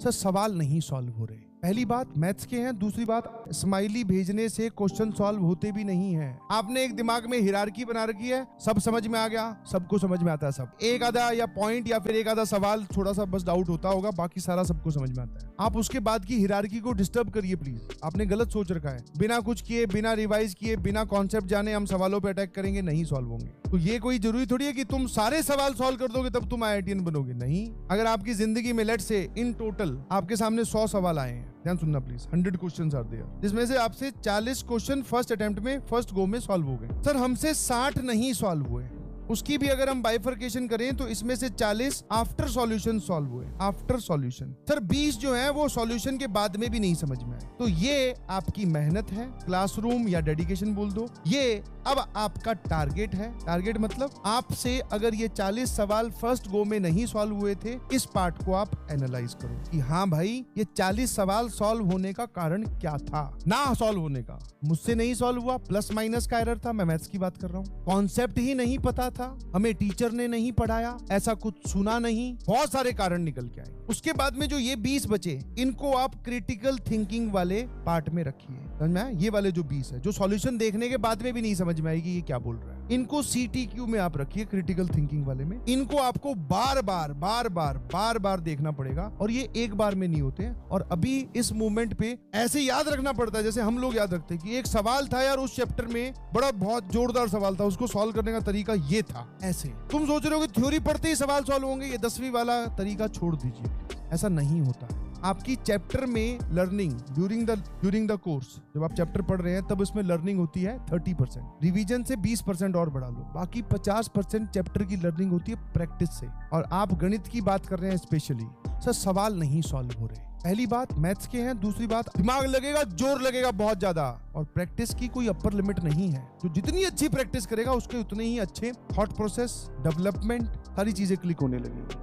Sir सवाल नहीं solve हो रहे। पहली बात मैथ्स के हैं, दूसरी बात स्माइली भेजने से क्वेश्चन सॉल्व होते भी नहीं है। आपने एक दिमाग में हिरार्की बना रखी है, सब समझ में आ गया, सबको समझ में आता है सब। एक आधा या पॉइंट या फिर एक आधा सवाल थोड़ा सा बस डाउट होता होगा, बाकी सारा सबको समझ में आता है। आप उसके बाद की हिरार्की को डिस्टर्ब करिए प्लीज। आपने गलत सोच रखा है। बिना कुछ किए, बिना रिवाइज किए, बिना कॉन्सेप्ट जाने हम सवालों पे अटैक करेंगे, नहीं सॉल्व होंगे। तो ये कोई जरूरी थोड़ी है कि तुम सारे सवाल सॉल्व कर दोगे तब तुम IITian बनोगे, नहीं। अगर आपकी जिंदगी में लेट से इन टोटल आपके सामने 100 सवाल आए हैं, ध्यान सुनना प्लीज, 100 क्वेश्चंस आर देयर, जिसमें से आपसे 40 क्वेश्चन फर्स्ट अटेम्प्ट में, फर्स्ट गो में सॉल्व हो गए। सर हमसे 60 नहीं सॉल्व हुए, उसकी भी अगर हम बाइफर्केशन करें तो इसमें से 40 आफ्टर सॉल्यूशन सॉल्व हुए, आफ्टर सॉल्यूशन। सर 20 जो है वो सॉल्यूशन के बाद में भी नहीं समझ में आए। तो ये आपकी मेहनत है, क्लासरूम या डेडिकेशन बोल दो, ये अब आपका टारगेट है। टारगेट मतलब आपसे अगर ये 40 सवाल फर्स्ट गो में नहीं सॉल्व हुए थे, इस पार्ट को आप एनालाइज करो कि हाँ भाई ये 40 सवाल सॉल्व होने का कारण क्या था, ना सॉल्व होने का। मुझसे नहीं सॉल्व हुआ, प्लस माइनस का एरर था, मैं मैथ्स की बात कर रहा हूँ। कॉन्सेप्ट ही नहीं पता था, हमें टीचर ने नहीं पढ़ाया, ऐसा कुछ सुना नहीं, बहुत सारे कारण निकल के आए। उसके बाद में जो ये 20 बचे, इनको आप क्रिटिकल थिंकिंग वाले पार्ट में रखिए। समझ में आया? ये वाले जो 20 है, जो सॉल्यूशन देखने के बाद में भी नहीं समझ में आएगी ये क्या बोल रहा है, इनको CTQ में आप रखिए, क्रिटिकल थिंकिंग वाले में। इनको आपको बार बार देखना पड़ेगा, और ये एक बार में नहीं होते हैं। और अभी इस मूवमेंट पे ऐसे याद रखना पड़ता है जैसे हम लोग याद रखते हैं कि एक सवाल था यार उस चैप्टर में, बड़ा बहुत जोरदार सवाल था, उसको सॉल्व करने का तरीका ये था। ऐसे तुम सोच रहे हो कि थ्योरी पढ़ते ही सवाल सॉल्व होंगे, ये 10वीं वाला तरीका छोड़ दीजिए, ऐसा नहीं होता है। आपकी चैप्टर में लर्निंग ड्यूरिंग द कोर्स, जब आप चैप्टर पढ़ रहे हैं तब उसमें लर्निंग होती है 30%, रिवीजन से 20% और बढ़ा लो, बाकी 50% चैप्टर की लर्निंग होती है प्रैक्टिस से। और आप गणित की बात कर रहे हैं स्पेशली, सर सवाल नहीं सॉल्व हो रहे। पहली बात मैथ्स के हैं, दूसरी बात दिमाग लगेगा, जोर लगेगा बहुत ज्यादा, और प्रैक्टिस की कोई अपर लिमिट नहीं है। जो जितनी अच्छी प्रैक्टिस करेगा उसके उतने ही अच्छे थॉट प्रोसेस, डेवलपमेंट, सारी चीजें क्लिक होने लगेंगी।